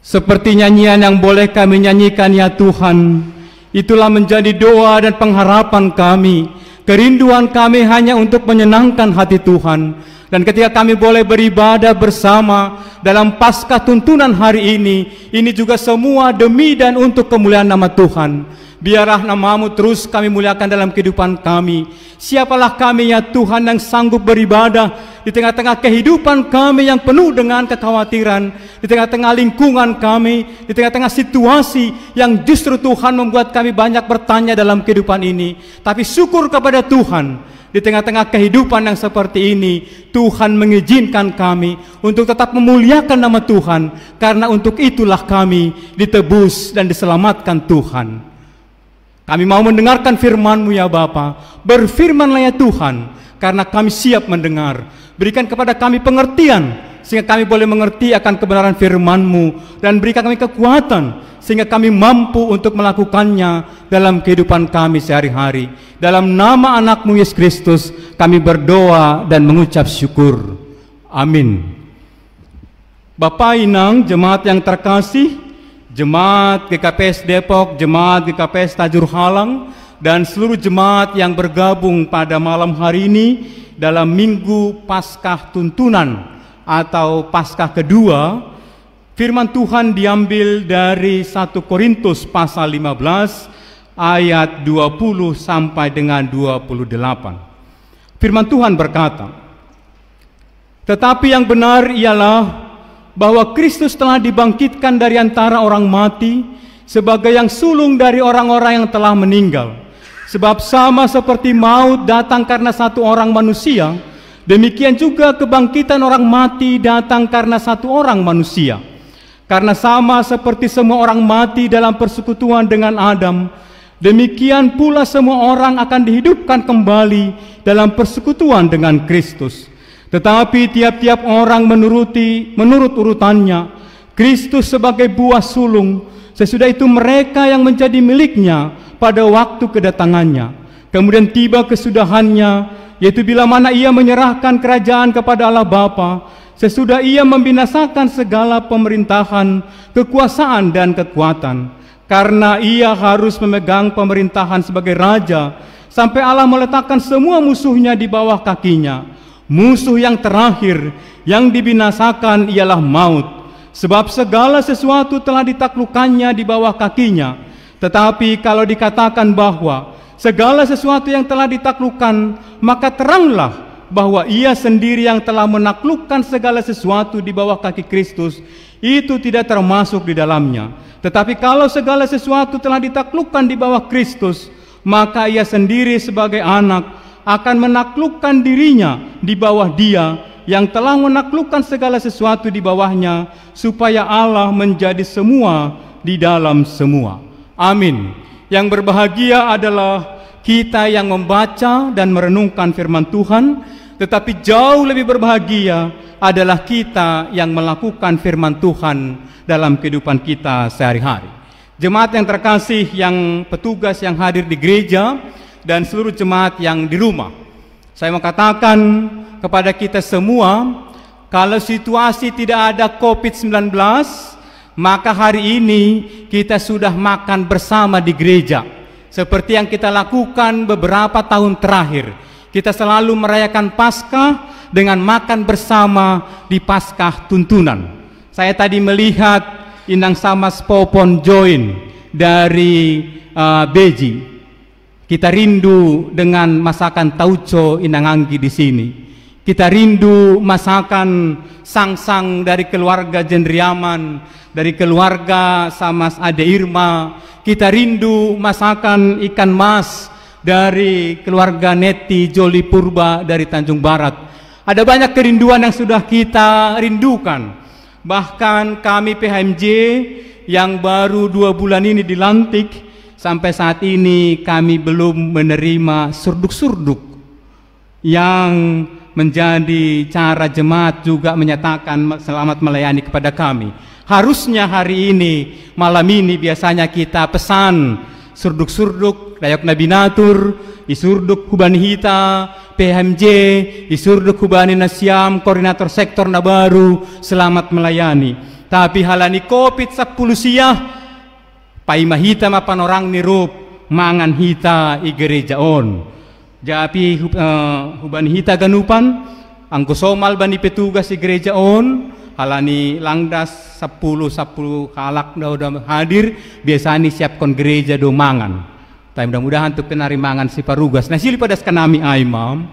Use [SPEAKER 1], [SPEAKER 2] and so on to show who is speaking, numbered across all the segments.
[SPEAKER 1] Seperti nyanyian yang boleh kami nyanyikan, ya Tuhan, itulah menjadi doa dan pengharapan kami. Kerinduan kami hanya untuk menyenangkan hati Tuhan. Dan ketika kami boleh beribadah bersama dalam Paskah tuntunan hari ini juga semua demi dan untuk kemuliaan nama Tuhan. Biarlah nama-Mu terus kami muliakan dalam kehidupan kami. Siapalah kami, ya Tuhan, yang sanggup beribadah di tengah-tengah kehidupan kami yang penuh dengan kekhawatiran, di tengah-tengah lingkungan kami, di tengah-tengah situasi yang justru Tuhan membuat kami banyak bertanya dalam kehidupan ini. Tapi syukur kepada Tuhan, di tengah-tengah kehidupan yang seperti ini, Tuhan mengizinkan kami untuk tetap memuliakan nama Tuhan, karena untuk itulah kami ditebus dan diselamatkan Tuhan. Kami mau mendengarkan firman-Mu, ya Bapa. Berfirmanlah, ya Tuhan, karena kami siap mendengar. Berikan kepada kami pengertian, sehingga kami boleh mengerti akan kebenaran firman-Mu, dan berikan kami kekuatan, sehingga kami mampu untuk melakukannya dalam kehidupan kami sehari-hari. Dalam nama anak-Mu Yesus Kristus kami berdoa dan mengucap syukur. Amin. Bapak Inang, jemaat yang terkasih, jemaat GKPS Depok, jemaat GKPS Tajur Halang, dan seluruh jemaat yang bergabung pada malam hari ini dalam Minggu Paskah Tuntunan atau Paskah kedua, firman Tuhan diambil dari 1 Korintus pasal 15 ayat 20 sampai dengan 28. Firman Tuhan berkata, "Tetapi yang benar ialah bahwa Kristus telah dibangkitkan dari antara orang mati sebagai yang sulung dari orang-orang yang telah meninggal. Sebab sama seperti maut datang karena satu orang manusia, demikian juga kebangkitan orang mati datang karena satu orang manusia. Karena sama seperti semua orang mati dalam persekutuan dengan Adam, demikian pula semua orang akan dihidupkan kembali dalam persekutuan dengan Kristus. Tetapi tiap-tiap orang menurut urutannya. Kristus sebagai buah sulung, sesudah itu mereka yang menjadi miliknya pada waktu kedatangannya. Kemudian tiba kesudahannya, yaitu bila mana ia menyerahkan kerajaan kepada Allah Bapa, sesudah ia membinasakan segala pemerintahan, kekuasaan dan kekuatan. Karena ia harus memegang pemerintahan sebagai raja, sampai Allah meletakkan semua musuhnya di bawah kakinya. Musuh yang terakhir yang dibinasakan ialah maut, sebab segala sesuatu telah ditaklukkannya di bawah kakinya. Tetapi kalau dikatakan bahwa segala sesuatu yang telah ditaklukkan, maka teranglah bahwa ia sendiri yang telah menaklukkan segala sesuatu di bawah kaki Kristus, itu tidak termasuk di dalamnya. Tetapi kalau segala sesuatu telah ditaklukkan di bawah Kristus, maka ia sendiri sebagai anak akan menaklukkan dirinya di bawah Dia yang telah menaklukkan segala sesuatu di bawahnya, supaya Allah menjadi semua di dalam semua. Amin. Yang berbahagia adalah kita yang membaca dan merenungkan firman Tuhan, tetapi jauh lebih berbahagia adalah kita yang melakukan firman Tuhan dalam kehidupan kita sehari-hari. Jemaat yang terkasih, yang petugas yang hadir di gereja, dan seluruh jemaat yang di rumah, saya mau katakan kepada kita semua, kalau situasi tidak ada COVID-19, maka hari ini kita sudah makan bersama di gereja. Seperti yang kita lakukan beberapa tahun terakhir, kita selalu merayakan Paskah dengan makan bersama di Paskah Tuntunan. Saya tadi melihat Inang Samas Popon join dari Beji. Kita rindu dengan masakan tauco Inang Anggi di sini. Kita rindu masakan sangsang dari keluarga Jendriaman, dari keluarga Samas Ade Irma. Kita rindu masakan ikan mas dari keluarga Neti Joli Purba dari Tanjung Barat. Ada banyak kerinduan yang sudah kita rindukan. Bahkan kami PHMJ yang baru 2 bulan ini dilantik, sampai saat ini kami belum menerima surduk-surduk yang menjadi cara jemaat juga menyatakan selamat melayani kepada kami. Harusnya hari ini, malam ini biasanya kita pesan surduk-surduk, Dayak Nabi Natur, Isurduk Hubani Hita, PHMJ, Isurduk Hubani Nasyam, Koordinator Sektor Nabaru, selamat melayani. Tapi halani COVID-10 siah, paimahita mapan orang nirup mangan hita i gereja on. Jadi huban hita ganupan, angko somal bani petugas i gereja on, halani langdas 10 halak udah hadir, biasanya siapkan gereja do mangan. Tapi mudah-mudahan tuh penari mangan si parugas. Nah sili padas kanami imam,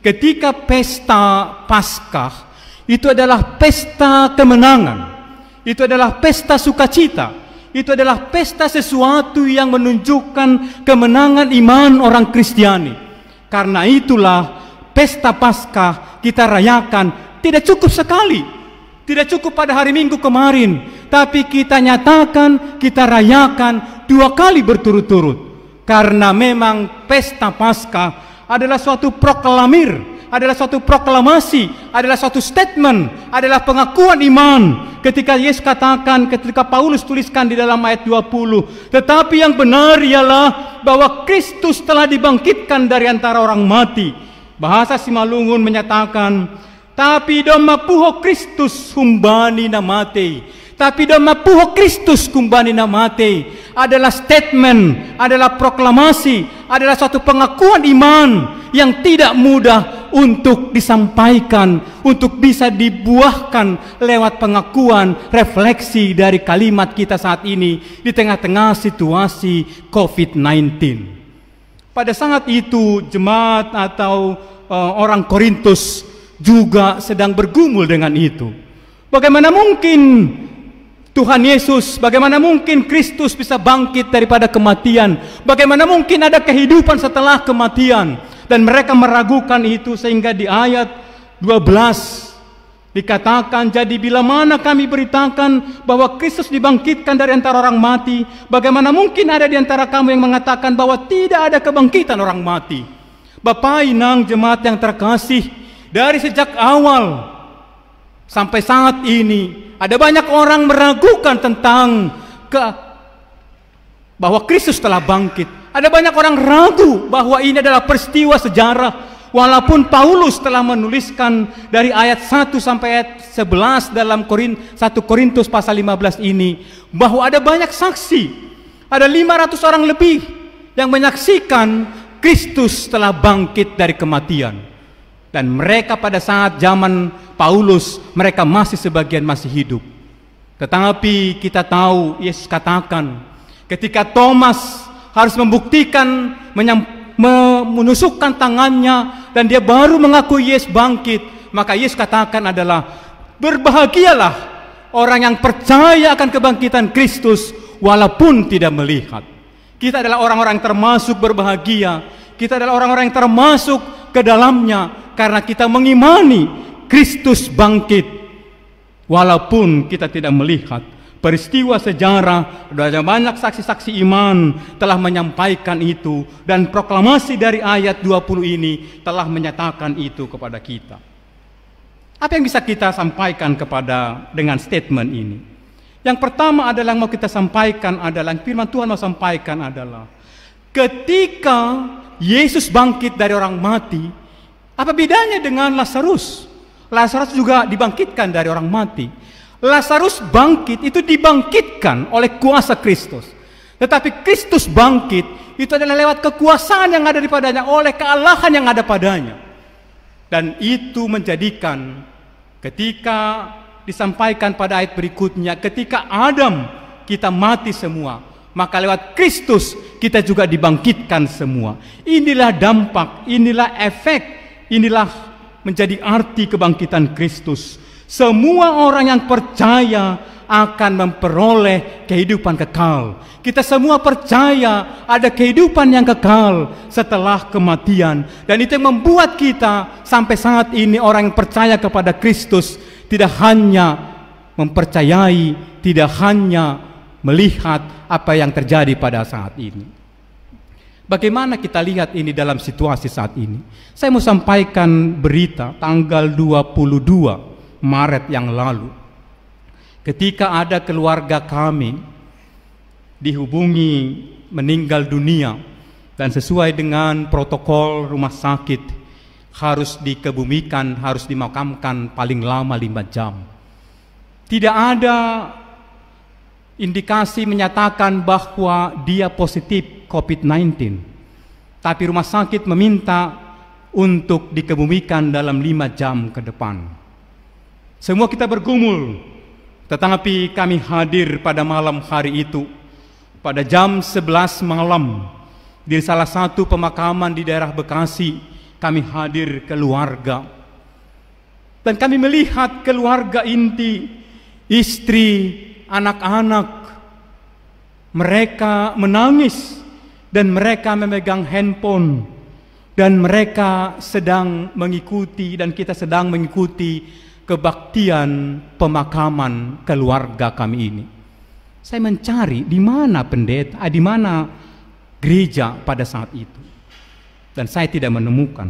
[SPEAKER 1] ketika pesta Paskah itu adalah pesta kemenangan. Itu adalah pesta sukacita. Itu adalah pesta sesuatu yang menunjukkan kemenangan iman orang Kristiani. Karena itulah pesta Paskah kita rayakan tidak cukup sekali. Tidak cukup pada hari Minggu kemarin. Tapi kita nyatakan, kita rayakan 2 kali berturut-turut. Karena memang pesta Paskah adalah suatu proklamir, adalah suatu proklamasi, adalah suatu statement, adalah pengakuan iman. Ketika Yesus katakan, ketika Paulus tuliskan di dalam ayat 20, tetapi yang benar ialah bahwa Kristus telah dibangkitkan dari antara orang mati. Bahasa Simalungun menyatakan, tapi doma puho Kristus humbani namate. Tapi doma puho Kristus kumbani namate adalah statement, adalah proklamasi, adalah suatu pengakuan iman yang tidak mudah untuk disampaikan, untuk bisa dibuahkan lewat pengakuan, refleksi dari kalimat kita saat ini di tengah-tengah situasi COVID-19. Pada saat itu jemaat atau orang Korintus juga sedang bergumul dengan itu. Bagaimana mungkin Tuhan Yesus, bagaimana mungkin Kristus bisa bangkit daripada kematian? Bagaimana mungkin ada kehidupan setelah kematian? Dan mereka meragukan itu sehingga di ayat 12 dikatakan, jadi bila mana kami beritakan bahwa Kristus dibangkitkan dari antara orang mati, bagaimana mungkin ada di antara kamu yang mengatakan bahwa tidak ada kebangkitan orang mati? Bapak Inang jemaat yang terkasih, dari sejak awal sampai saat ini ada banyak orang meragukan tentang bahwa Kristus telah bangkit. Ada banyak orang ragu bahwa ini adalah peristiwa sejarah. Walaupun Paulus telah menuliskan dari ayat 1 sampai ayat 11 dalam 1 Korintus pasal 15 ini, bahwa ada banyak saksi. Ada 500 orang lebih yang menyaksikan Kristus telah bangkit dari kematian. Dan mereka pada saat zaman Paulus, mereka sebagian masih hidup. Tetapi kita tahu Yesus katakan, ketika Thomas harus membuktikan, menusukkan tangannya, dan dia baru mengakui Yesus bangkit, maka Yesus katakan adalah, berbahagialah orang yang percaya akan kebangkitan Kristus walaupun tidak melihat. Kita adalah orang-orang termasuk berbahagia. Kita adalah orang-orang yang termasuk ke dalamnya karena kita mengimani Kristus bangkit walaupun kita tidak melihat. Peristiwa sejarah, ada banyak saksi-saksi iman telah menyampaikan itu, dan proklamasi dari ayat 20 ini telah menyatakan itu kepada kita. Apa yang bisa kita sampaikan dengan statement ini? Yang pertama adalah yang mau kita sampaikan adalah, firman Tuhan mau sampaikan adalah, ketika Yesus bangkit dari orang mati, apa bedanya dengan Lazarus? Lazarus juga dibangkitkan dari orang mati. Lazarus bangkit itu dibangkitkan oleh kuasa Kristus. Tetapi Kristus bangkit itu adalah lewat kekuasaan yang ada padanya, oleh kealahan yang ada padanya. Dan itu menjadikan ketika disampaikan pada ayat berikutnya, ketika Adam kita mati semua, maka lewat Kristus kita juga dibangkitkan semua. Inilah dampak, inilah efek, inilah menjadi arti kebangkitan Kristus. Semua orang yang percaya akan memperoleh kehidupan kekal. Kita semua percaya ada kehidupan yang kekal setelah kematian. Dan itu yang membuat kita sampai saat ini orang yang percaya kepada Kristus tidak hanya mempercayai, tidak hanya melihat apa yang terjadi pada saat ini. Bagaimana kita lihat ini dalam situasi saat ini? Saya mau sampaikan berita tanggal 22 Maret yang lalu, ketika ada keluarga kami dihubungi meninggal dunia, dan sesuai dengan protokol rumah sakit harus dikebumikan, harus dimakamkan paling lama 5 jam. Tidak ada indikasi menyatakan bahwa dia positif COVID-19. Tapi rumah sakit meminta untuk dikebumikan dalam 5 jam ke depan. Semua kita bergumul, tetapi kami hadir pada malam hari itu. Pada jam 11 malam, di salah satu pemakaman di daerah Bekasi, kami hadir keluarga. Dan kami melihat keluarga inti, istri, anak-anak, mereka menangis dan mereka memegang handphone dan mereka sedang mengikuti dan kita sedang mengikuti kebaktian pemakaman keluarga kami ini. Saya mencari di mana pendeta, di mana gereja pada saat itu, dan saya tidak menemukan.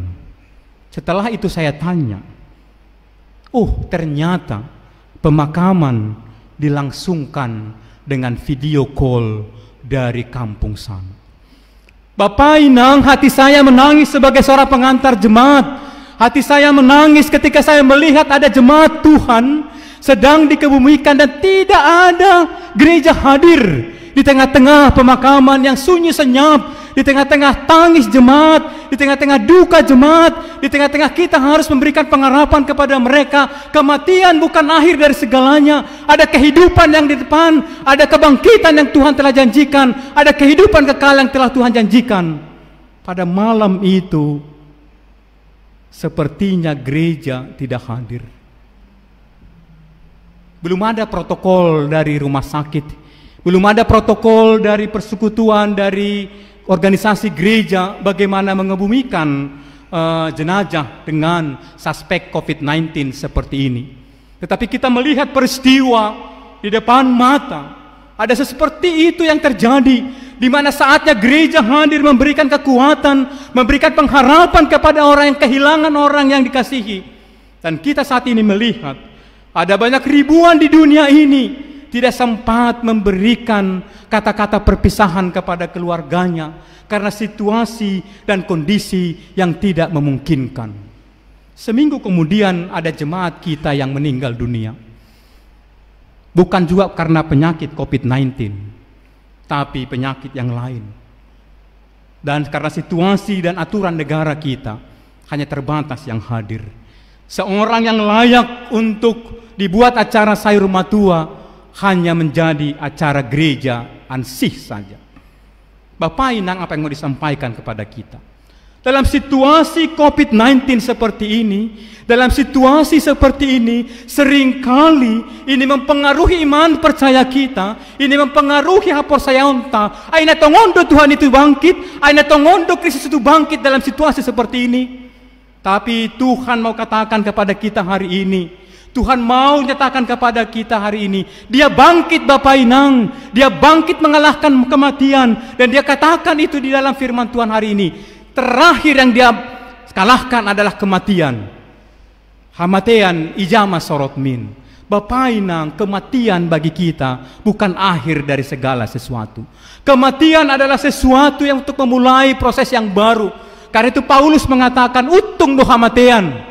[SPEAKER 1] Setelah itu saya tanya, ternyata pemakaman dilangsungkan dengan video call dari kampung sana. Bapak Inang, hati saya menangis sebagai seorang pengantar jemaat. Hati saya menangis ketika saya melihat ada jemaat Tuhan sedang dikebumikan dan tidak ada gereja hadir di tengah-tengah pemakaman yang sunyi senyap, di tengah-tengah tangis jemaat, di tengah-tengah duka jemaat, di tengah-tengah kita harus memberikan pengharapan kepada mereka. Kematian bukan akhir dari segalanya. Ada kehidupan yang di depan, ada kebangkitan yang Tuhan telah janjikan, ada kehidupan kekal yang telah Tuhan janjikan. Pada malam itu, sepertinya gereja tidak hadir. Belum ada protokol dari rumah sakit, belum ada protokol dari persekutuan, dari organisasi gereja bagaimana mengebumikan jenazah dengan suspek COVID-19 seperti ini. Tetapi kita melihat peristiwa di depan mata, ada seperti itu yang terjadi, di mana saatnya gereja hadir memberikan kekuatan, memberikan pengharapan kepada orang yang kehilangan orang yang dikasihi. Dan kita saat ini melihat ada banyak ribuan di dunia ini tidak sempat memberikan kata-kata perpisahan kepada keluarganya karena situasi dan kondisi yang tidak memungkinkan. Seminggu kemudian ada jemaat kita yang meninggal dunia. Bukan juga karena penyakit COVID-19, tapi penyakit yang lain. Dan karena situasi dan aturan negara kita, hanya terbatas yang hadir. Seorang yang layak untuk dibuat acara sayur matua hanya menjadi acara gereja ansih saja. Bapak Inang, apa yang mau disampaikan kepada kita? Dalam situasi COVID-19 seperti ini, dalam situasi seperti ini, seringkali ini mempengaruhi iman percaya kita, ini mempengaruhi hapor sayonta. Aina tongondo Tuhan itu bangkit, aina tongondo Kristus itu bangkit dalam situasi seperti ini. Tapi Tuhan mau katakan kepada kita hari ini, Tuhan mau nyatakan kepada kita hari ini, Dia bangkit Bapak Inang, Dia bangkit mengalahkan kematian, dan Dia katakan itu di dalam firman Tuhan hari ini. Terakhir yang Dia kalahkan adalah kematian. Hamatean ijama sorotmin. Bapak Inang, kematian bagi kita bukan akhir dari segala sesuatu. Kematian adalah sesuatu yang untuk memulai proses yang baru. Karena itu Paulus mengatakan utung do hamatean.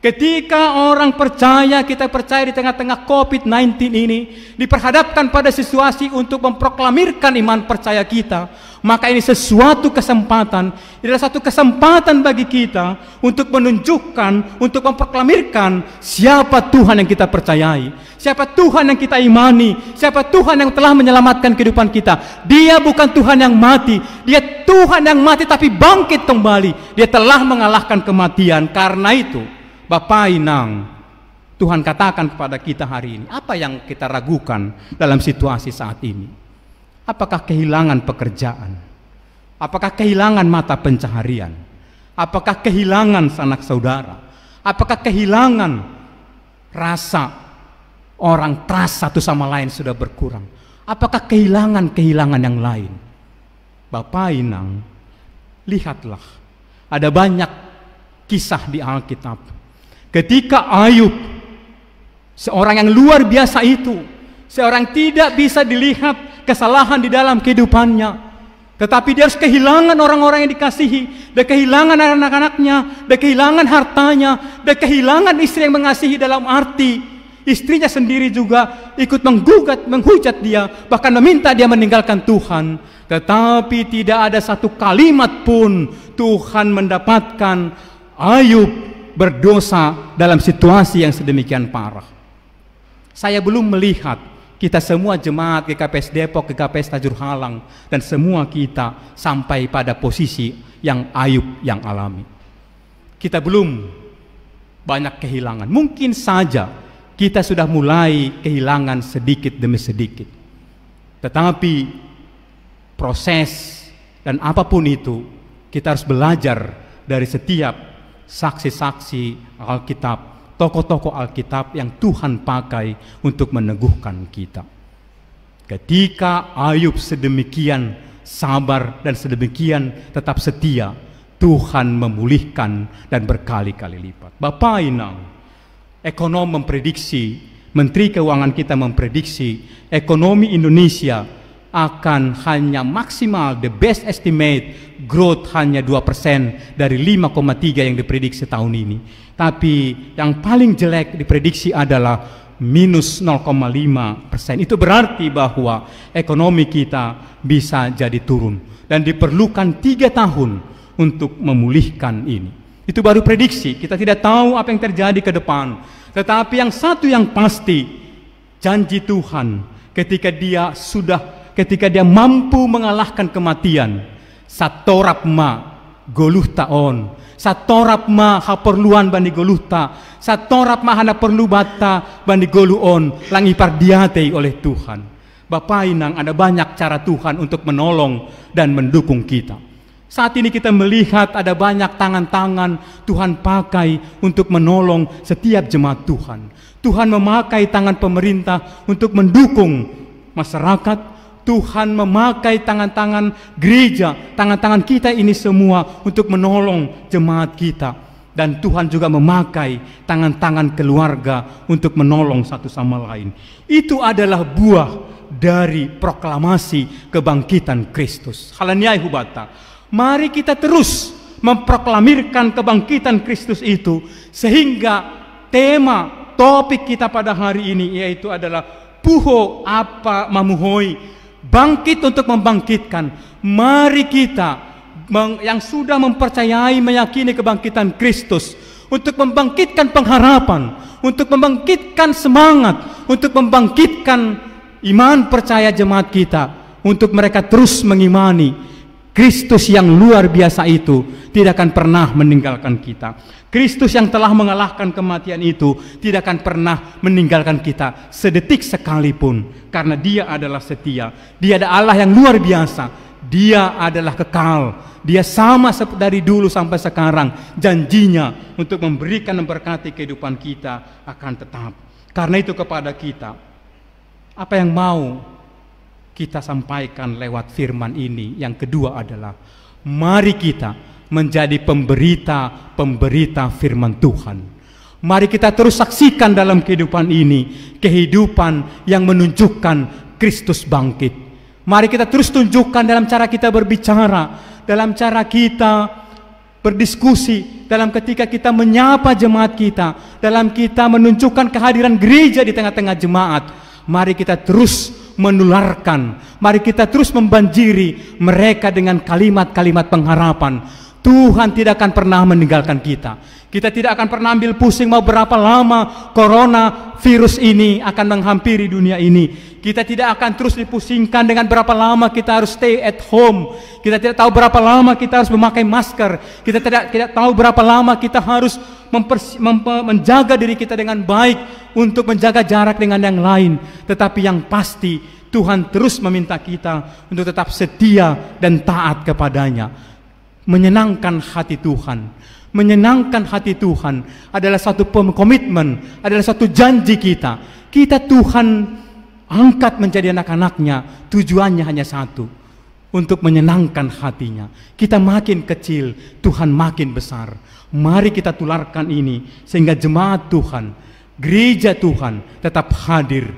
[SPEAKER 1] Ketika orang percaya, kita percaya di tengah-tengah COVID-19 ini, diperhadapkan pada situasi untuk memproklamirkan iman percaya kita, maka ini sesuatu kesempatan, ini adalah satu kesempatan bagi kita untuk menunjukkan, untuk memproklamirkan siapa Tuhan yang kita percayai, siapa Tuhan yang kita imani, siapa Tuhan yang telah menyelamatkan kehidupan kita. Dia bukan Tuhan yang mati, Dia Tuhan yang mati tapi bangkit kembali. Dia telah mengalahkan kematian. Karena itu Bapak Inang, Tuhan katakan kepada kita hari ini, apa yang kita ragukan dalam situasi saat ini? Apakah kehilangan pekerjaan? Apakah kehilangan mata pencaharian? Apakah kehilangan sanak saudara? Apakah kehilangan rasa orang trust satu sama lain sudah berkurang? Apakah kehilangan yang lain? Bapak Inang, lihatlah, ada banyak kisah di Alkitab. Ketika Ayub, seorang yang luar biasa itu, seorang tidak bisa dilihat kesalahan di dalam kehidupannya, tetapi dia harus kehilangan orang-orang yang dikasihi, dia kehilangan anak-anaknya, dia kehilangan hartanya, dia kehilangan istri yang mengasihi, dalam arti istrinya sendiri juga ikut menggugat, menghujat dia, bahkan meminta dia meninggalkan Tuhan. Tetapi tidak ada satu kalimat pun Tuhan mendapatkan Ayub berdosa dalam situasi yang sedemikian parah. Saya belum melihat kita semua jemaat GKPS Depok, GKPS Tajur Halang, dan semua kita sampai pada posisi yang Ayub yang alami. Kita belum banyak kehilangan. Mungkin saja kita sudah mulai kehilangan sedikit demi sedikit. Tetapi proses dan apapun itu, kita harus belajar dari setiap saksi-saksi Alkitab, tokoh-tokoh Alkitab yang Tuhan pakai untuk meneguhkan kita. Ketika Ayub sedemikian sabar dan sedemikian tetap setia, Tuhan memulihkan dan berkali-kali lipat. Bapak Inang, ekonom memprediksi, Menteri Keuangan kita memprediksi ekonomi Indonesia akan hanya maksimal, the best estimate growth hanya 2% dari 5,3 yang diprediksi tahun ini. Tapi yang paling jelek diprediksi adalah minus 0,5%. Itu berarti bahwa ekonomi kita bisa jadi turun. Dan diperlukan 3 tahun untuk memulihkan ini. Itu baru prediksi, kita tidak tahu apa yang terjadi ke depan. Tetapi yang satu yang pasti, janji Tuhan ketika dia mampu mengalahkan kematian, satorap ma goluh taon, satorap ma haperluan bani goluhta, satorap ma hana perlu bata bani goluon langi pardiatei oleh Tuhan. Bapak Inang, ada banyak cara Tuhan untuk menolong dan mendukung kita. Saat ini kita melihat ada banyak tangan-tangan Tuhan pakai untuk menolong setiap jemaat Tuhan. Tuhan memakai tangan pemerintah untuk mendukung masyarakat. Tuhan memakai tangan-tangan gereja, tangan-tangan kita ini semua untuk menolong jemaat kita. Dan Tuhan juga memakai tangan-tangan keluarga untuk menolong satu sama lain. Itu adalah buah dari proklamasi kebangkitan Kristus. Halaniai hubata. Mari kita terus memproklamirkan kebangkitan Kristus itu, sehingga tema topik kita pada hari ini yaitu adalah puho apa mamuhoi, bangkit untuk membangkitkan. Mari kita yang sudah mempercayai, meyakini kebangkitan Kristus, untuk membangkitkan pengharapan, untuk membangkitkan semangat, untuk membangkitkan iman percaya jemaat kita, untuk mereka terus mengimani Kristus yang luar biasa itu tidak akan pernah meninggalkan kita. Kristus yang telah mengalahkan kematian itu tidak akan pernah meninggalkan kita sedetik sekalipun, karena Dia adalah setia. Dia adalah Allah yang luar biasa. Dia adalah kekal. Dia sama dari dulu sampai sekarang. Janjinya untuk memberikan dan memberkati kehidupan kita akan tetap. Karena itu kepada kita, apa yang mau kita sampaikan lewat firman ini, yang kedua adalah mari kita menjadi pemberita firman Tuhan. Mari kita terus saksikan dalam kehidupan ini, kehidupan yang menunjukkan Kristus bangkit. Mari kita terus tunjukkan dalam cara kita berbicara, dalam cara kita berdiskusi, dalam ketika kita menyapa jemaat kita, dalam kita menunjukkan kehadiran gereja di tengah-tengah jemaat. Mari kita terus menularkan, mari kita terus membanjiri mereka dengan kalimat-kalimat pengharapan. Tuhan tidak akan pernah meninggalkan kita. Kita tidak akan pernah ambil pusing mau berapa lama corona virus ini akan menghampiri dunia ini. Kita tidak akan terus dipusingkan dengan berapa lama kita harus stay at home. Kita tidak tahu berapa lama kita harus memakai masker. Kita tidak tahu berapa lama kita harus menjaga diri kita dengan baik untuk menjaga jarak dengan yang lain. Tetapi yang pasti Tuhan terus meminta kita untuk tetap setia dan taat kepadanya. Menyenangkan hati Tuhan. Menyenangkan hati Tuhan adalah satu komitmen, adalah satu janji kita. Kita Tuhan angkat menjadi anak-anaknya, tujuannya hanya satu, untuk menyenangkan hatinya. Kita makin kecil, Tuhan makin besar. Mari kita tularkan ini, sehingga jemaat Tuhan, gereja Tuhan tetap hadir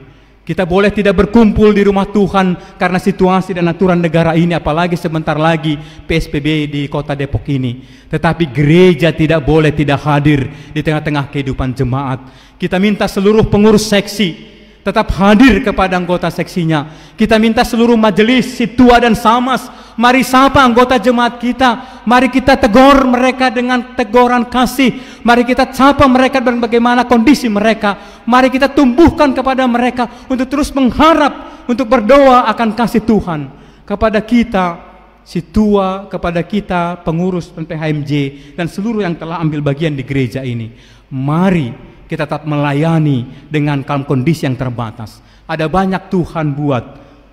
[SPEAKER 1] Kita boleh tidak berkumpul di rumah Tuhan karena situasi dan aturan negara ini, apalagi sebentar lagi PSBB di kota Depok ini. Tetapi gereja tidak boleh tidak hadir di tengah-tengah kehidupan jemaat. Kita minta seluruh pengurus seksi tetap hadir kepada anggota seksinya. Kita minta seluruh majelis, situa dan samas, mari sapa anggota jemaat kita. Mari kita tegur mereka dengan teguran kasih. Mari kita sapa mereka dan bagaimana kondisi mereka. Mari kita tumbuhkan kepada mereka untuk terus mengharap, untuk berdoa akan kasih Tuhan kepada kita, situa, kepada kita pengurus PHMJ dan seluruh yang telah ambil bagian di gereja ini. Mari kita tetap melayani dengan kondisi yang terbatas. Ada banyak Tuhan buat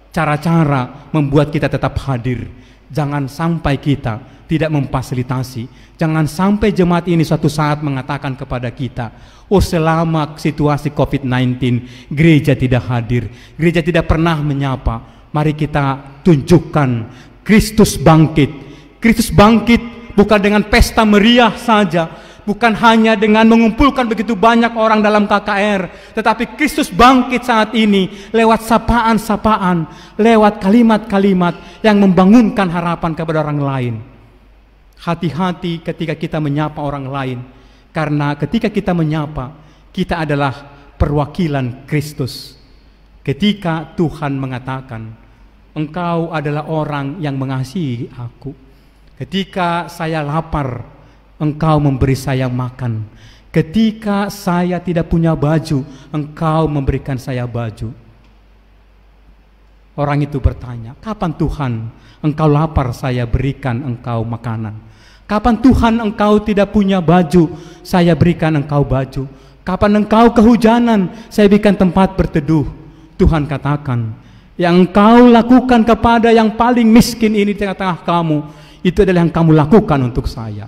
[SPEAKER 1] cara-cara membuat kita tetap hadir. Jangan sampai kita tidak memfasilitasi. Jangan sampai jemaat ini suatu saat mengatakan kepada kita, oh selama situasi COVID-19 gereja tidak hadir, gereja tidak pernah menyapa. Mari kita tunjukkan Kristus bangkit. Kristus bangkit bukan dengan pesta meriah saja, bukan hanya dengan mengumpulkan begitu banyak orang dalam KKR, tetapi Kristus bangkit saat ini lewat sapaan-sapaan, lewat kalimat-kalimat yang membangunkan harapan kepada orang lain. Hati-hati ketika kita menyapa orang lain, karena ketika kita menyapa, kita adalah perwakilan Kristus. Ketika Tuhan mengatakan, engkau adalah orang yang mengasihi aku. Ketika saya lapar, engkau memberi saya makan. Ketika saya tidak punya baju, engkau memberikan saya baju. Orang itu bertanya, kapan Tuhan engkau lapar saya berikan engkau makanan? Kapan Tuhan engkau tidak punya baju, saya berikan engkau baju? Kapan engkau kehujanan, saya berikan tempat berteduh? Tuhan katakan, yang engkau lakukan kepada yang paling miskin ini di tengah-tengah kamu, itu adalah yang kamu lakukan untuk saya.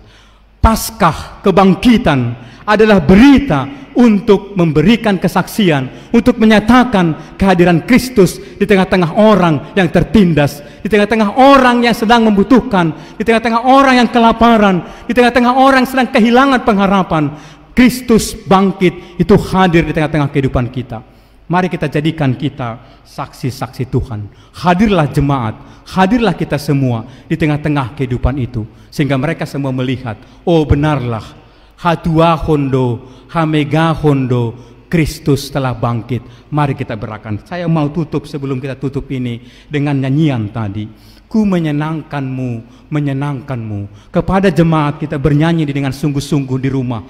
[SPEAKER 1] Paskah kebangkitan adalah berita untuk memberikan kesaksian, untuk menyatakan kehadiran Kristus di tengah-tengah orang yang tertindas, di tengah-tengah orang yang sedang membutuhkan, di tengah-tengah orang yang kelaparan, di tengah-tengah orang yang sedang kehilangan pengharapan. Kristus bangkit itu hadir di tengah-tengah kehidupan kita. Mari kita jadikan kita saksi-saksi Tuhan. Hadirlah jemaat, hadirlah kita semua di tengah-tengah kehidupan itu, sehingga mereka semua melihat, oh benarlah, hatua hondo, hamega hondo, Kristus telah bangkit. Mari kita berakan. Saya mau tutup sebelum kita tutup ini dengan nyanyian tadi. Ku menyenangkanmu, menyenangkanmu. Kepada jemaat kita bernyanyi dengan sungguh-sungguh di rumah.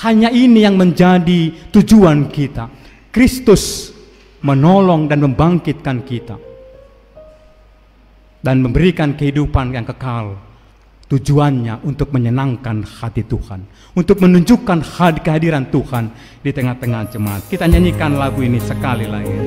[SPEAKER 1] Hanya ini yang menjadi tujuan kita. Kristus menolong dan membangkitkan kita dan memberikan kehidupan yang kekal. Tujuannya untuk menyenangkan hati Tuhan, untuk menunjukkan kehadiran Tuhan di tengah-tengah jemaat. Kita nyanyikan lagu ini sekali lagi.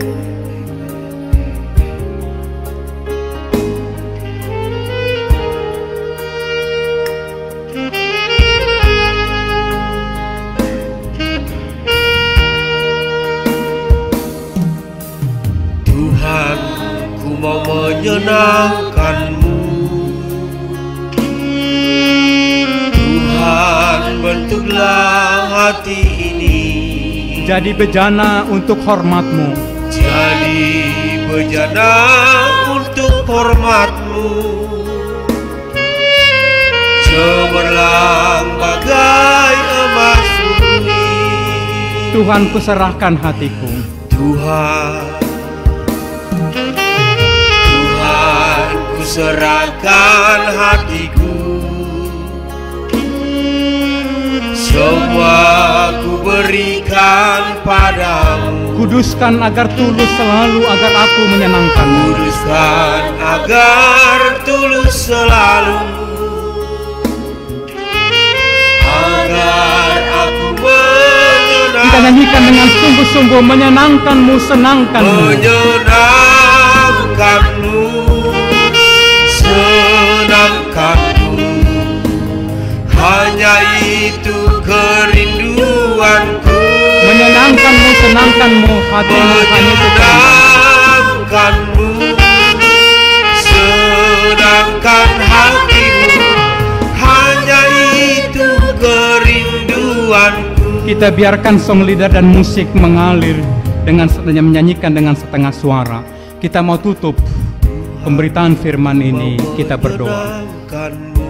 [SPEAKER 2] Tuhan, ku mau menyenangkan-Mu. Tuhan, bentuklah hati ini
[SPEAKER 1] jadi bejana untuk hormat-Mu.
[SPEAKER 2] Jadi bejana untuk hormat-Mu. Cemerlang bagai emas murni.
[SPEAKER 1] Tuhan, kuserahkan hatiku.
[SPEAKER 2] Tuhan, ku serahkan hatiku. Semua ku berikan padamu.
[SPEAKER 1] Kuduskan agar tulus selalu, agar aku menyenangkanmu.
[SPEAKER 2] Kuduskan agar tulus selalu, agar aku menyenangkan.
[SPEAKER 1] Kita nyanyikan dengan sungguh-sungguh, menyenangkanmu, senangkanmu.
[SPEAKER 2] Menyenangkanmu, senangkanmu. Hanya itu kerinduanku.
[SPEAKER 1] Menyenangkanmu, senangkanmu, hatimu hanya itu.
[SPEAKER 2] Menyenangkanmu, senangkan hatimu. Hanya itu kerinduanku.
[SPEAKER 1] Kita biarkan song leader dan musik mengalir. dengan menyanyikan dengan setengah suara. Kita mau tutup pemberitaan firman ini, kita berdoa.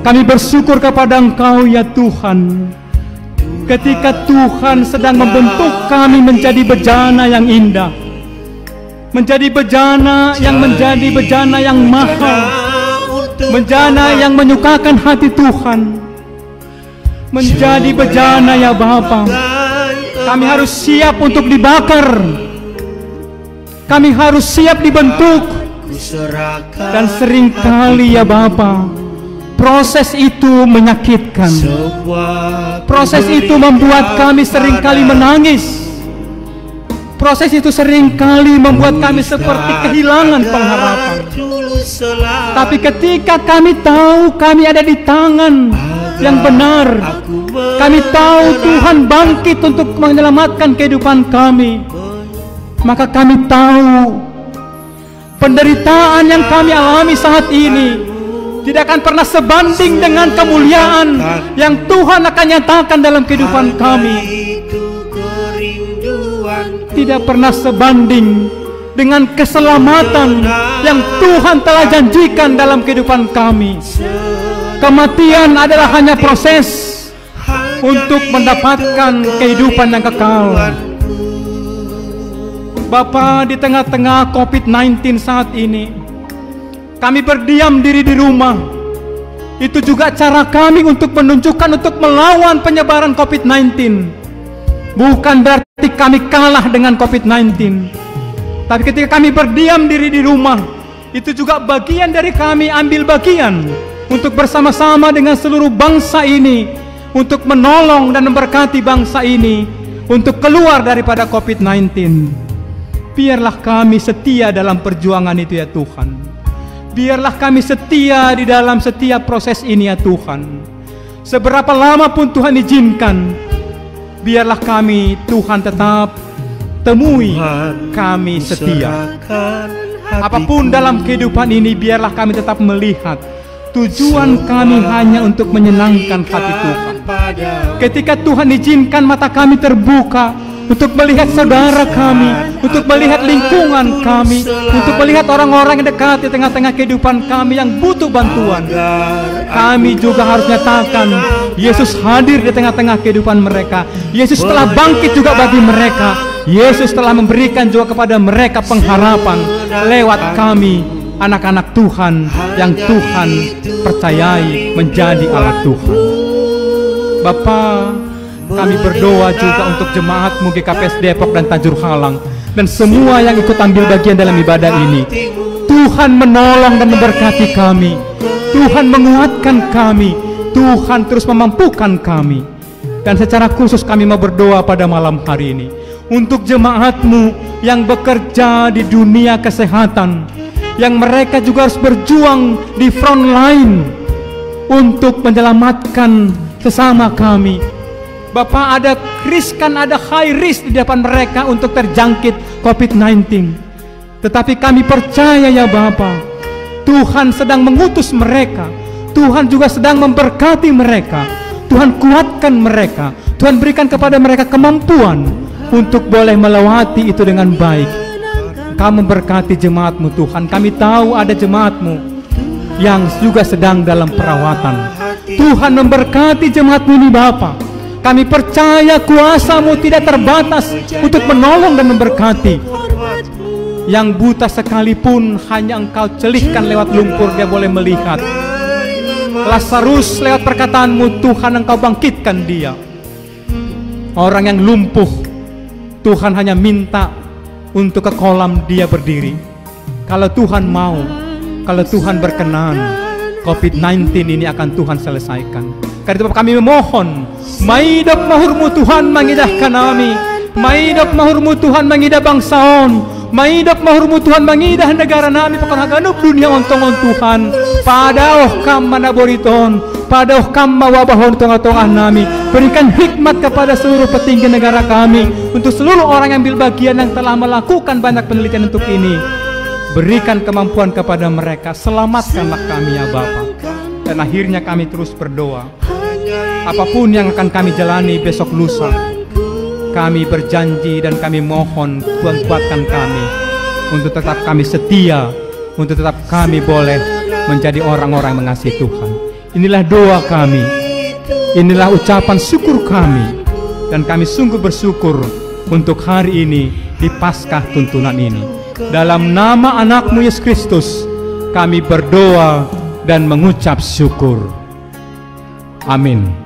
[SPEAKER 1] Kami bersyukur kepada Engkau ya Tuhan, ketika Tuhan sedang membentuk kami menjadi bejana yang indah, menjadi bejana yang mahal, bejana yang menyukakan hati Tuhan, menjadi bejana ya Bapa. Kami harus siap untuk dibakar, kami harus siap dibentuk, dan seringkali ya Bapa, proses itu menyakitkan, proses itu membuat kami seringkali menangis, proses itu seringkali membuat kami seperti kehilangan pengharapan. Tapi ketika kami tahu kami ada di tangan yang benar, kami tahu Tuhan bangkit untuk menyelamatkan kehidupan kami, maka kami tahu penderitaan yang kami alami saat ini tidak akan pernah sebanding dengan kemuliaan yang Tuhan akan nyatakan dalam kehidupan kami. Tidak pernah sebanding dengan keselamatan yang Tuhan telah janjikan dalam kehidupan kami. Kematian adalah hanya proses untuk mendapatkan kehidupan yang kekal. Bapa, di tengah-tengah COVID-19 saat ini, kami berdiam diri di rumah. Itu juga cara kami untuk menunjukkan untuk melawan penyebaran COVID-19. Bukan berarti kami kalah dengan COVID-19, tapi ketika kami berdiam diri di rumah, itu juga bagian dari kami ambil bagian untuk bersama-sama dengan seluruh bangsa ini, untuk menolong dan memberkati bangsa ini untuk keluar daripada COVID-19. Biarlah kami setia dalam perjuangan itu ya Tuhan. Biarlah kami setia di dalam setiap proses ini ya Tuhan. Seberapa lama pun Tuhan izinkan, biarlah kami Tuhan tetap temui kami setia. Apapun dalam kehidupan ini, biarlah kami tetap melihat tujuan kami hanya untuk menyenangkan hati Tuhan. Ketika Tuhan izinkan mata kami terbuka untuk melihat saudara kami, untuk melihat lingkungan kami, untuk melihat orang-orang yang dekat di tengah-tengah kehidupan kami yang butuh bantuan, kami juga harus nyatakan Yesus hadir di tengah-tengah kehidupan mereka. Yesus telah bangkit juga bagi mereka. Yesus telah memberikan juga kepada mereka pengharapan lewat kami, anak-anak Tuhan yang Tuhan percayai menjadi anak Tuhan. Bapa, kami berdoa juga untuk jemaat-Mu GKPS Depok dan Tajur Halang dan semua yang ikut ambil bagian dalam ibadah ini. Tuhan menolong dan memberkati kami, Tuhan menguatkan kami, Tuhan terus memampukan kami. Dan secara khusus kami mau berdoa pada malam hari ini untuk jemaat-Mu yang bekerja di dunia kesehatan, yang mereka juga harus berjuang di front line untuk menyelamatkan sesama kami. Bapak, ada riskan, ada high risk di depan mereka untuk terjangkit COVID-19. Tetapi kami percaya ya Bapak, Tuhan sedang mengutus mereka, Tuhan juga sedang memberkati mereka, Tuhan kuatkan mereka, Tuhan berikan kepada mereka kemampuan untuk boleh melewati itu dengan baik. Kamu memberkati jemaat-Mu Tuhan. Kami tahu ada jemaat-Mu yang juga sedang dalam perawatan. Tuhan memberkati jemaat-Mu ini Bapak. Kami percaya kuasa-Mu tidak terbatas untuk menolong dan memberkati. Yang buta sekalipun hanya Engkau celihkan lewat lumpur, dia boleh melihat. Lazarus lewat perkataan-Mu Tuhan Engkau bangkitkan dia. Orang yang lumpuh, Tuhan hanya minta untuk ke kolam dia berdiri. Kalau Tuhan mau, kalau Tuhan berkenan, COVID-19 ini akan Tuhan selesaikan. Karena itu kami memohon, maidop mahur-Mu Tuhan mengidahkan kami, maidop mahur-Mu Tuhan mengidah bangsaon, maidop mahur-Mu Tuhan mengidah negara nami, pekanaganuk dunia ontong Tuhan. Pada kam manaboriton, pada kam mawabahon tengah-tengah nami. Berikan hikmat kepada seluruh petinggi negara kami, untuk seluruh orang yang ambil bagian yang telah melakukan banyak penelitian untuk ini. Berikan kemampuan kepada mereka, selamatkanlah kami ya Bapa. Dan akhirnya kami terus berdoa, apapun yang akan kami jalani besok lusa, kami berjanji dan kami mohon Tuhan kuatkan kami untuk tetap kami setia, untuk tetap kami boleh menjadi orang-orang yang mengasihi Tuhan. Inilah doa kami, inilah ucapan syukur kami, dan kami sungguh bersyukur untuk hari ini di Paskah tuntunan ini. Dalam nama anakmu Yesus Kristus kami berdoa dan mengucap syukur. Amin.